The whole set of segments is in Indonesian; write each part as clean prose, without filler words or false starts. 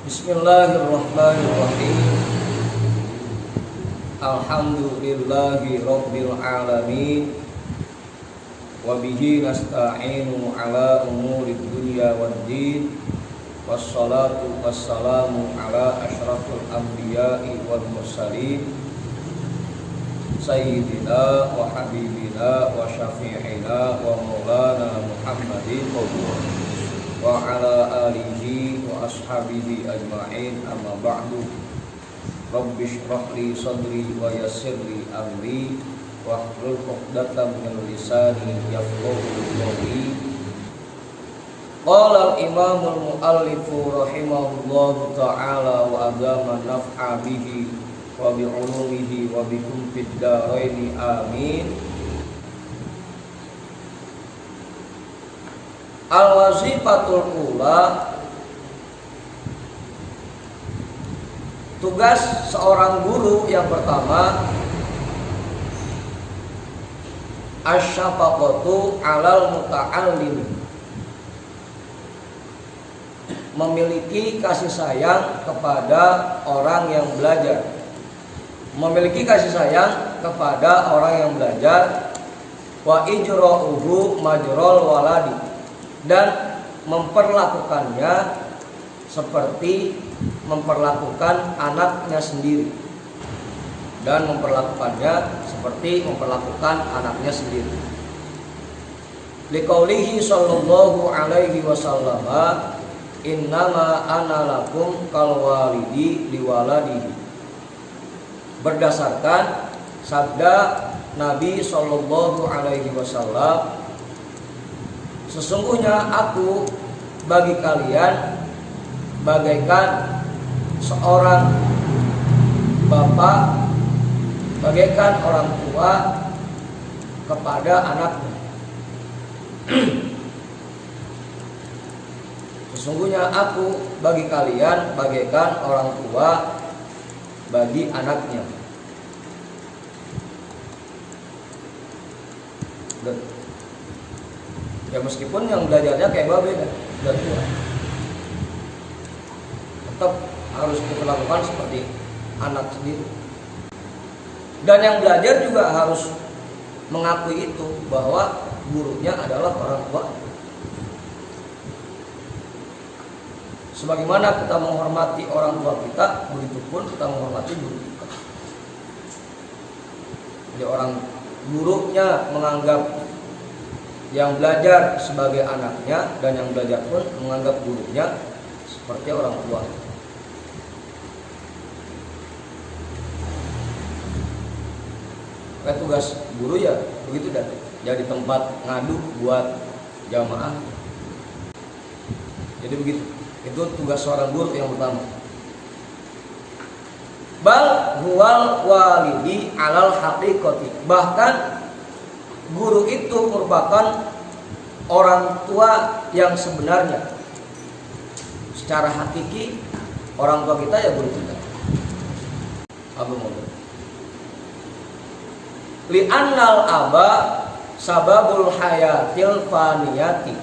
Bismillahirrahmanirrahim. Alhamdulillahi rabbil alamin. Wa bihi nasta'inu ala umurid dunya waddin. Wassalatu wassalamu ala asyrafil anbiya'i wal mursalin, sayyidina wa habibina wa syafi'ina wa maulana Muhammadin wa ala alihi wa ashabihi ajma'in, amma ba'du. Rabbi shrah li sadri wa yassir li amri wahlul 'uqdatam min lisani yafqahu qawli. Qala al-imam al-muallif rahimahullahu ta'ala wa adama naf'a bihi wa bi 'ulumihi wa bikum fid dharain amin. Al-wazifatul ula, tugas seorang guru yang pertama, asyafaqatu 'alal muta'allim, memiliki kasih sayang kepada orang yang belajar. Memiliki kasih sayang kepada orang yang belajar. Wa ijra'uhu majral waladi, dan memperlakukannya seperti memperlakukan anaknya sendiri. Dan memperlakukannya seperti memperlakukan anaknya sendiri. Liqaulihi sallallahu alaihi wasallam, innama ana lakum kal walidi liwaladihi. Berdasarkan sabda Nabi sallallahu alaihi wasallam, sesungguhnya aku bagi kalian bagaikan seorang bapak, bagaikan orang tua kepada anaknya. Sesungguhnya aku bagi kalian bagaikan orang tua bagi anaknya. Ya meskipun yang belajarnya kayak babe dan tua, tetap harus diperlakukan seperti anak sendiri. Dan yang belajar juga harus mengakui itu, bahwa gurunya adalah orang tua. Sebagaimana kita menghormati orang tua kita, begitupun kita menghormati guru kita. Jadi orang gurunya menganggap yang belajar sebagai anaknya, dan yang belajar pun menganggap gurunya seperti orang tua. Maka tugas guru ya begitu, dan jadi tempat ngadu buat jamaah. Jadi begitu. Itu tugas seorang guru yang pertama. Bal huwal walidi alal haqiqati, bahkan guru itu merupakan orang tua yang sebenarnya. Secara hakiki orang tua kita ya guru kita. Abu Muhammad. Li'annal aba sababul hayatil faniyati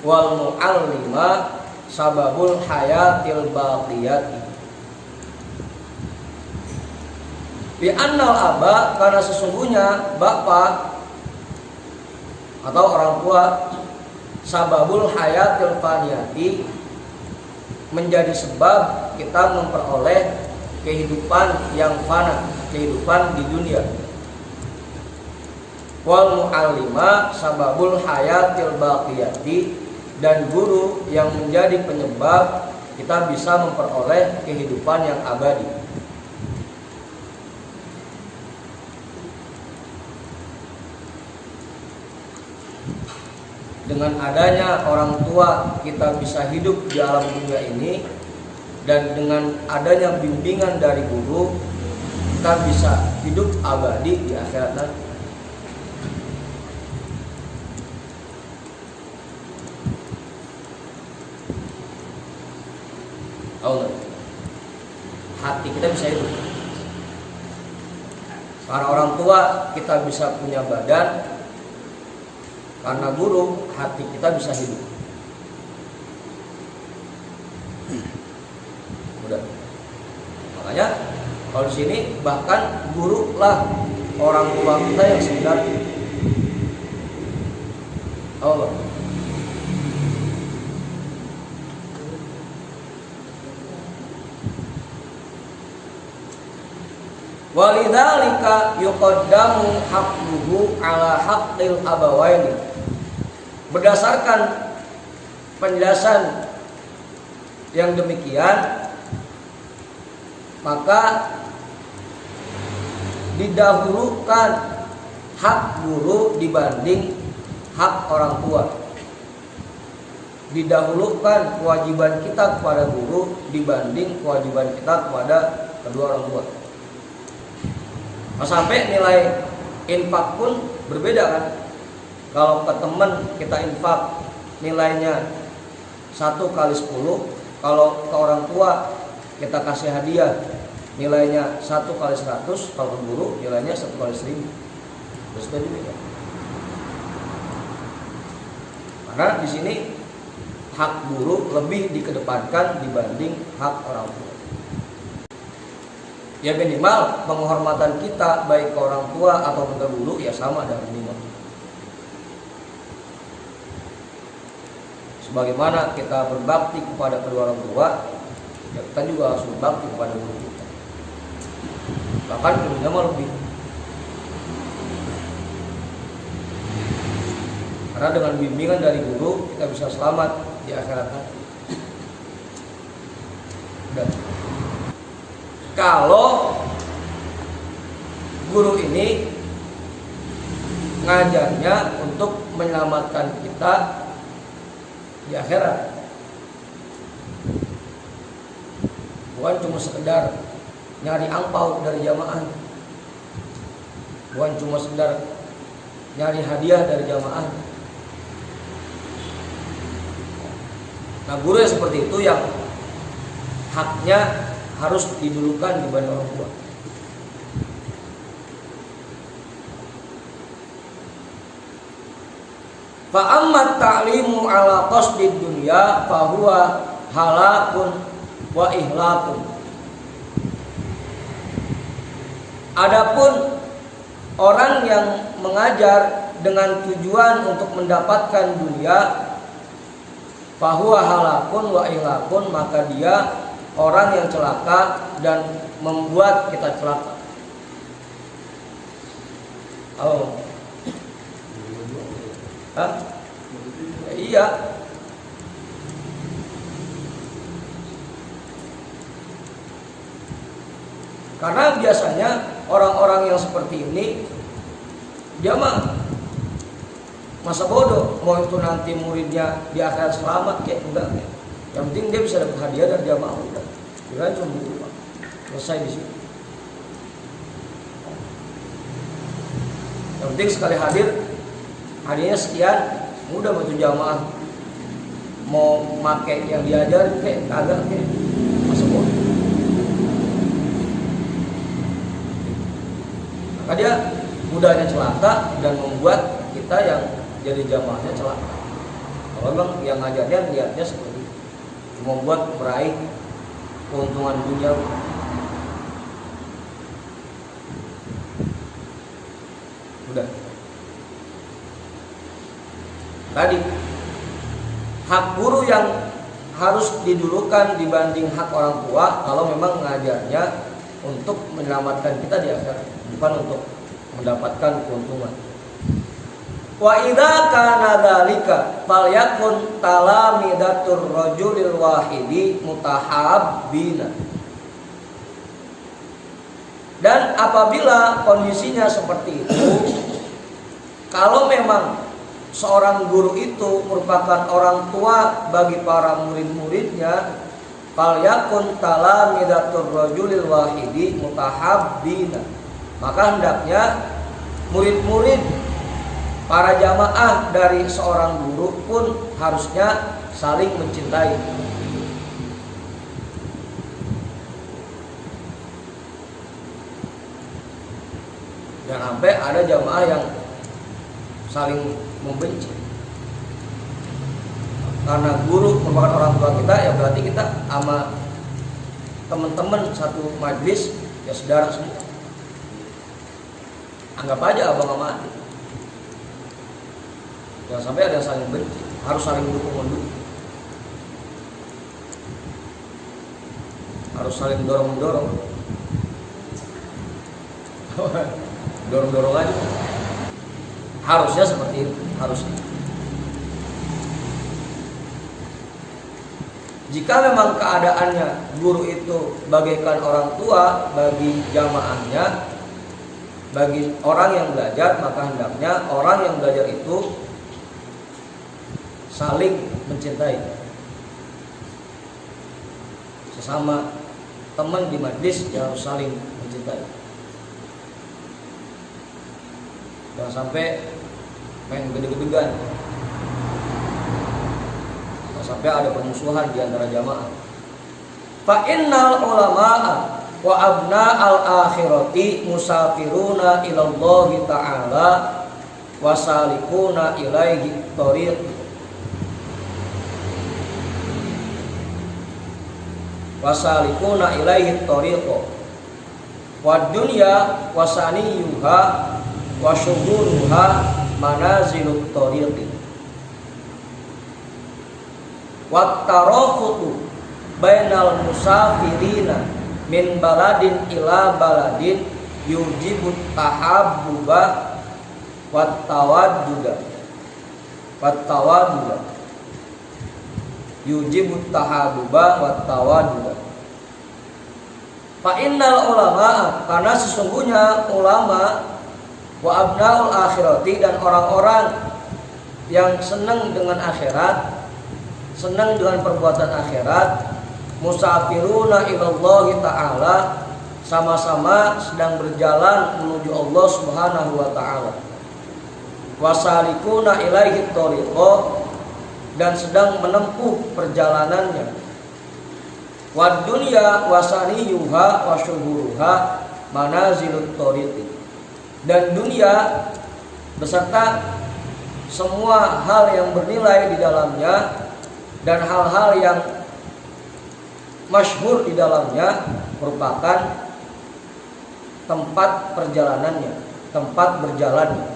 wal mu'allima sababul hayatil baqiyati. Li'annal aba, karena sesungguhnya bapak atau orang tua, sababul hayatil faniyati, menjadi sebab kita memperoleh kehidupan yang fana, kehidupan di dunia. Wal mu'allima sababul hayatil baqiyati, dan guru yang menjadi penyebab kita bisa memperoleh kehidupan yang abadi. Dengan adanya orang tua kita bisa hidup di alam dunia ini, dan dengan adanya bimbingan dari guru kita bisa hidup abadi di akhirat nanti. Allah, hati kita bisa hidup. Para orang tua kita bisa punya badan, karena guru hati kita bisa hidup. sini bahkan guru lah orang tua kita yang sebenarnya. Allah. Walidzalika yuqaddamu haqquhu ala haqqil abawaini. Berdasarkan penjelasan yang demikian, maka didahulukan hak guru dibanding hak orang tua. Didahulukan kewajiban kita kepada guru dibanding kewajiban kita kepada kedua orang tua. Sampai nilai infak pun berbeda kan. Kalau ke teman kita infak nilainya 1 kali 10, kalau ke orang tua kita kasih hadiah nilainya 1 kali 100, kalau ke guru nilainya 1 kali 1000. Terus tadi beda. Karena di sini hak guru lebih dikedepankan dibanding hak orang tua. Ya minimal penghormatan kita baik ke orang tua atau ke guru ya sama dan minimal. Sebagaimana kita berbakti kepada kedua orang tua, ya kita juga harus berbakti kepada guru kita. Bahkan gurunya mah lebih. Karena dengan bimbingan dari guru kita bisa selamat di akhirat nanti. Dan kalau guru ini ngajarnya untuk menyelamatkan kita di akhirat, bukan cuma sekedar nyari angpau dari jamaah, bukan cuma sekedar nyari hadiah dari jamaah. Nah, guru yang seperti itu yang haknya harus didulukan dibanding orang tua. Fa amma ta'limu ala qasdid dunya fa huwa halakun wa ihlakun. Adapun orang yang mengajar dengan tujuan untuk mendapatkan dunia, fa huwa halakun wa ihlakun, maka dia orang yang celaka dan membuat kita celaka. Oh. Hah? Ya, iya. Karena biasanya orang-orang yang seperti ini dia mah masa bodoh, mau itu nanti muridnya di akhirat selamat kayak enggak kayak. Yang penting dia bisa dapat hadiah dari jamaah udah. Kira cuma gitu Pak. Selesai di situ. Yang penting sekali hadir, hadiahnya sekian, mudah bantu jamaah. Mau pakai yang diajar kayak kagak kayak masa bodoh. Maka dia mudahnya celaka dan membuat kita yang jadi jamaahnya celaka. Kalau memang yang ngajarnya niatnya seperti membuat meraih keuntungan dunia. Udah. Tadi hak guru yang harus didulukan dibanding hak orang tua kalau memang mengajarnya untuk menyelamatkan kita di akhirat, bukan untuk mendapatkan keuntungan. Wa idza kana dzalika falyakun talamidatur rajulil wahidi mutahabbina. Dan apabila kondisinya seperti itu, kalau memang seorang guru itu merupakan orang tua bagi para murid-muridnya, falyakun talamidatur rajulil wahidi mutahabbina, maka hendaknya murid-murid para jamaah dari seorang guru pun harusnya saling mencintai. Jangan sampai ada jamaah yang saling membenci. Karena guru merupakan orang tua kita, ya berarti kita sama teman-teman satu majelis ya saudara semua. Anggap aja abang sama adik. Jangan sampai ada yang saling benci, harus saling dukung-mendukung, harus saling dorong-mendorong. Dorong-dorong aja. Harusnya seperti itu, harusnya. Jika memang keadaannya guru itu bagaikan orang tua bagi jamaahnya, bagi orang yang belajar, maka hendaknya orang yang belajar itu saling mencintai sesama teman di majlis, ya harus saling mencintai. Jangan sampai main gede-gedegan, jangan sampai ada permusuhan di antara jamaah. Fa innal ulama'a wa abna al-akhirati musafiruna ilallahi ta'ala wasalikuna ilaihi tariq. Wasalikuna ilaihi tariqa wa dunya wasaniyuha wa syuhuruha manazilut tariqi wa tarafutu bainal musafirina min baladin ila baladin yujibut tahabbuba wa tawadduda yujibut tahabbuba wa tawadduda. Fa innal ulama, karena sesungguhnya ulama, wa abnaul akhirati, dan orang-orang yang senang dengan akhirat, senang dengan perbuatan akhirat, musafiruna ilallahi ta'ala, sama-sama sedang berjalan menuju Allah Subhanahu wa ta'ala, wasalikuna ilaihi tariqa, dan sedang menempuh perjalanannya, wad dunya wasaniyuha wa syuhuruha manazilut tariqi, dan dunia beserta semua hal yang bernilai di dalamnya dan hal-hal yang masyhur di dalamnya merupakan tempat perjalanannya, tempat berjalannya.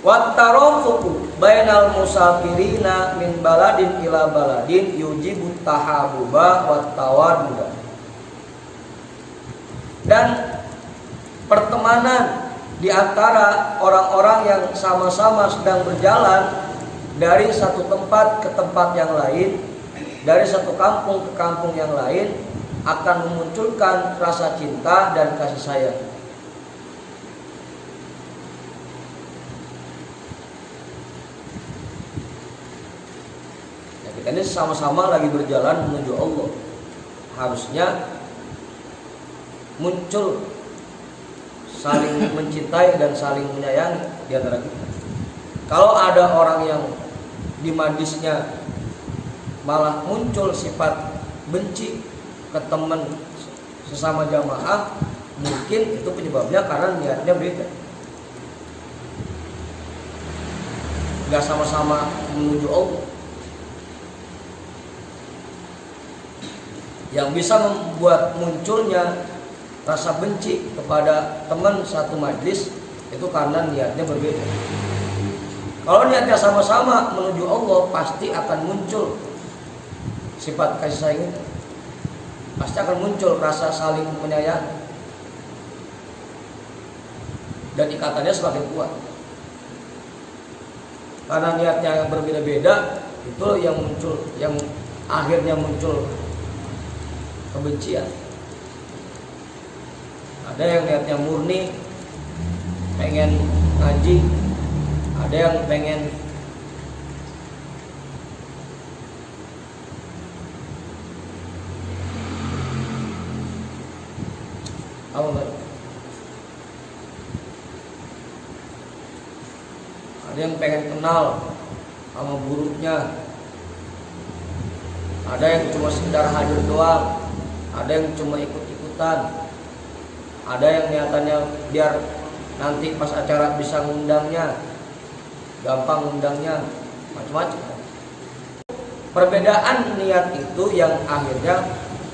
Wa tarafuqu bainal musafirina min baladin ila baladin yujibu tahabuba wa tawadduda. Dan pertemanan di antara orang-orang yang sama-sama sedang berjalan dari satu tempat ke tempat yang lain, dari satu kampung ke kampung yang lain, akan memunculkan rasa cinta dan kasih sayang. Ya, kita ini sama-sama lagi berjalan menuju Allah, harusnya muncul saling mencintai dan saling menyayangi di antara kita. Kalau ada orang yang di majlisnya malah muncul sifat benci ke teman sesama jamaah, mungkin itu penyebabnya karena niatnya beda, nggak sama-sama menuju Allah. Yang bisa membuat munculnya rasa benci kepada teman satu majlis itu karena niatnya berbeda. Kalau niatnya sama-sama menuju Allah, pasti akan muncul sifat kasih sayang itu, pasti akan muncul rasa saling menyayangi dan ikatannya semakin kuat. Karena niatnya yang berbeda-beda, itu yang muncul, yang akhirnya muncul kebencian. Ada yang niatnya murni, pengen ngaji, ada yang pengen apa enggak? Ada yang pengen kenal sama gurunya, ada yang cuma sekedar hadir doang, ada yang cuma ikut-ikutan, ada yang niatannya biar nanti pas acara bisa ngundangnya, gampang ngundangnya, macam-macam. Perbedaan niat itu yang akhirnya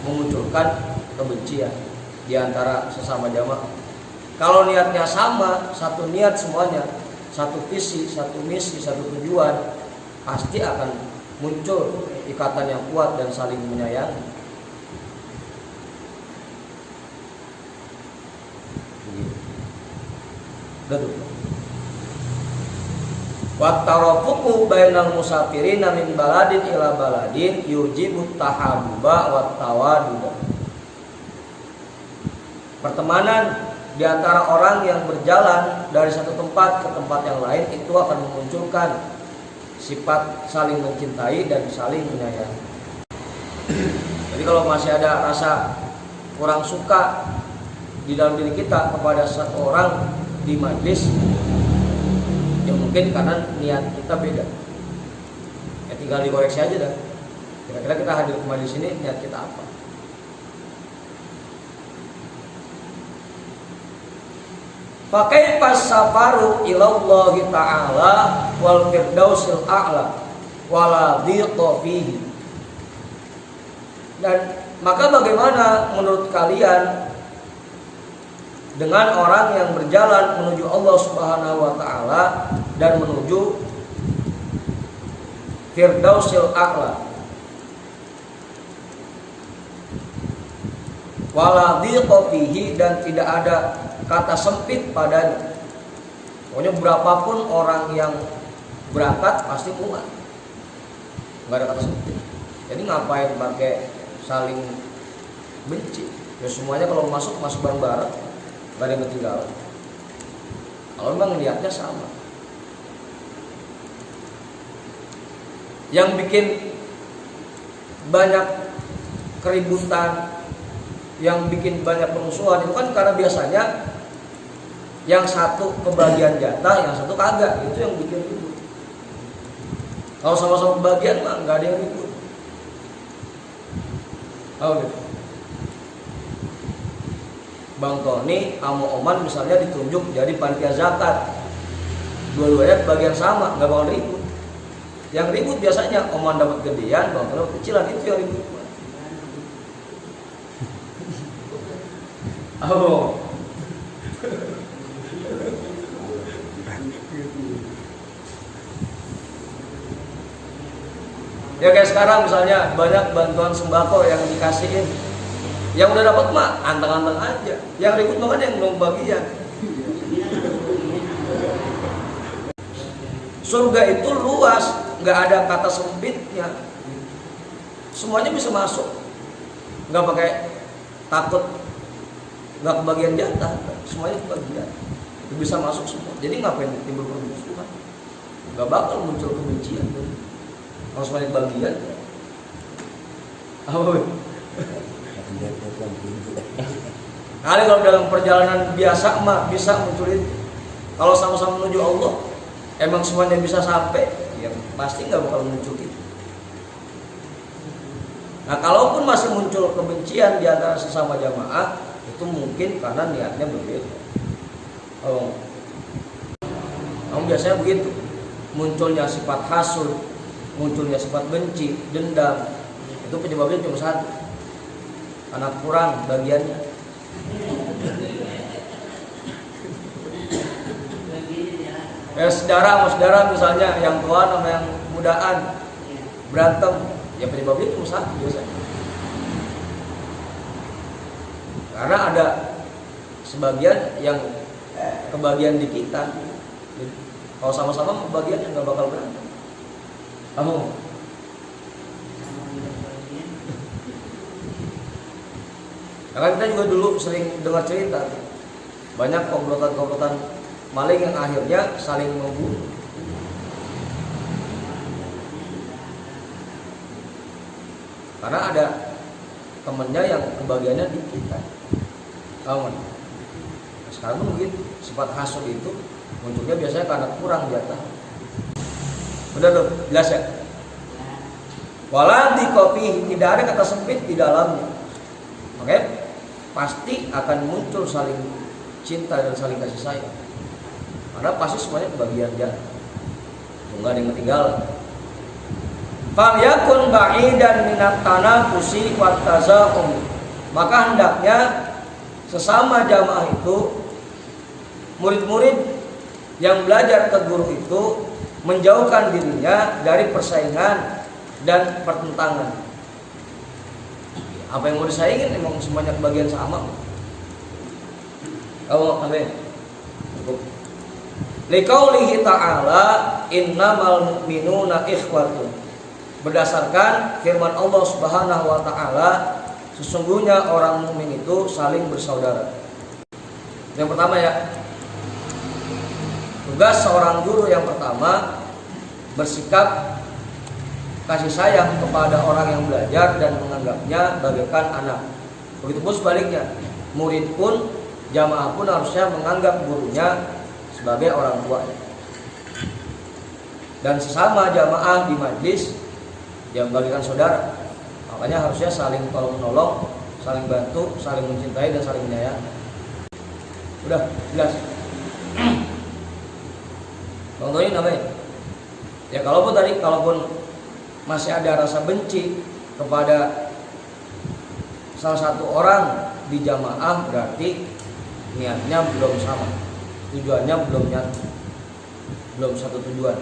memunculkan kebencian. di antara sesama jamaah. Kalau niatnya sama, satu niat semuanya, satu visi, satu misi, satu tujuan, pasti akan muncul ikatan yang kuat dan saling menyayangi. Betul. Wa tarafuqu bainal musafirina min baladin ila baladin yujibu tahabbuba wa tawadud. Pertemanan di antara orang yang berjalan dari satu tempat ke tempat yang lain itu akan memunculkan sifat saling mencintai dan saling menyayangi. Jadi kalau masih ada rasa kurang suka di dalam diri kita kepada seseorang di majlis, ya mungkin karena niat kita beda. Ya tinggal dikoreksi aja dah. Kira-kira kita hadir ke majlis ini niat kita apa? Pakai pas safaru ilallahi ta'ala wal firdausil a'la wala dhiqa fihi. Dan maka bagaimana menurut kalian dengan orang yang berjalan menuju Allah Subhanahu wa taala dan menuju firdausil a'la wala dhiqa fihi, dan tidak ada kata sempit padanya. Pokoknya berapapun orang yang berangkat pasti muat, nggak ada kata sempit. Jadi ngapain pakai saling benci? Ya semuanya kalau masuk bareng-bareng, nggak ada yang ketinggalan. Kalau memang niatnya sama. Yang bikin banyak keributan, yang bikin banyak permusuhan itu kan karena biasanya yang satu kebagian jatah, yang satu kagak. Itu yang bikin ribut. Kalau sama-sama kebagian mah nggak ada yang ribut. Oh gitu. Bang Tony sama Oman misalnya ditunjuk jadi panitia zakat, dua-duanya kebagian sama, nggak bakal ribut. Yang ribut biasanya Oman dapat gedean, Bang Tony dapat kecilan, itu yang ribut. Oh. Ya kayak sekarang misalnya banyak bantuan sembako yang dikasihin, yang udah dapat mah anteng-anteng aja, yang ribut banget yang belum bagian. Surga itu luas, nggak ada kata sempitnya, semuanya bisa masuk, nggak pakai takut nggak kebagian jatah, semuanya kebagian, itu bisa masuk semua. Jadi ngapain timbul permusuhan? Nggak bakal muncul kebencian. Kalau semuanya kebagian, apa? Kali kalau dalam perjalanan biasa mah bisa muncul itu. Kalau sama-sama menuju Allah, emang semuanya bisa sampai, ya pasti nggak bakal muncul itu. Nah, kalaupun masih muncul kebencian di antara sesama jamaah, itu mungkin karena niatnya berbeda. Oh, namun biasanya begitu, munculnya sifat hasud, munculnya sifat benci, dendam, itu penyebabnya cuma satu, karena kurang bagiannya. Ya saudara misalnya yang tua sama yang mudaan berantem, ya penyebabnya cuma satu biasanya. Karena ada sebagian yang kebagian di kita. Kalau sama-sama kebagian nggak bakal berantem. Kamu? Karena kita juga dulu sering dengar cerita banyak komplotan maling yang akhirnya saling membunuh. Karena ada temennya yang kebagiannya di kita. Kawan. Sekarang pun begitu, sifat hasud itu munculnya biasanya karena kurang jatah. Udah tuh, jelas ya? Wala di kopi, tidak ada kata sempit di dalamnya. Oke? Pasti akan muncul saling cinta dan saling kasih sayang. Karena pasti semuanya kebagian jatah. Enggak ada yang ketinggalan. Falyakun ba'idan minat tanafusi wat tazahum. Maka hendaknya sesama jamaah itu, murid-murid yang belajar ke guru itu menjauhkan dirinya dari persaingan dan pertentangan. Apa yang mau disaingin emang semuanya bagian sama. Kalau sampai cukup. Liqaulihi ta'ala innamal mu'minuna ikhwatun. Berdasarkan firman Allah Subhanahu wa taala, sesungguhnya orang mukmin itu saling bersaudara. Yang pertama ya, tugas seorang guru yang pertama bersikap kasih sayang kepada orang yang belajar dan menganggapnya bagaikan anak. Begitupun sebaliknya, murid pun, jamaah pun harusnya menganggap gurunya sebagai orang tuanya. Dan sesama jamaah di majlis yang bagaikan saudara. Makanya harusnya saling tolong menolong, saling bantu, saling mencintai dan saling menyayangi. Udah jelas. Contohnya namanya. Ya kalaupun masih ada rasa benci kepada salah satu orang di jamaah, berarti niatnya belum sama, tujuannya belum nyatu, belum satu tujuan.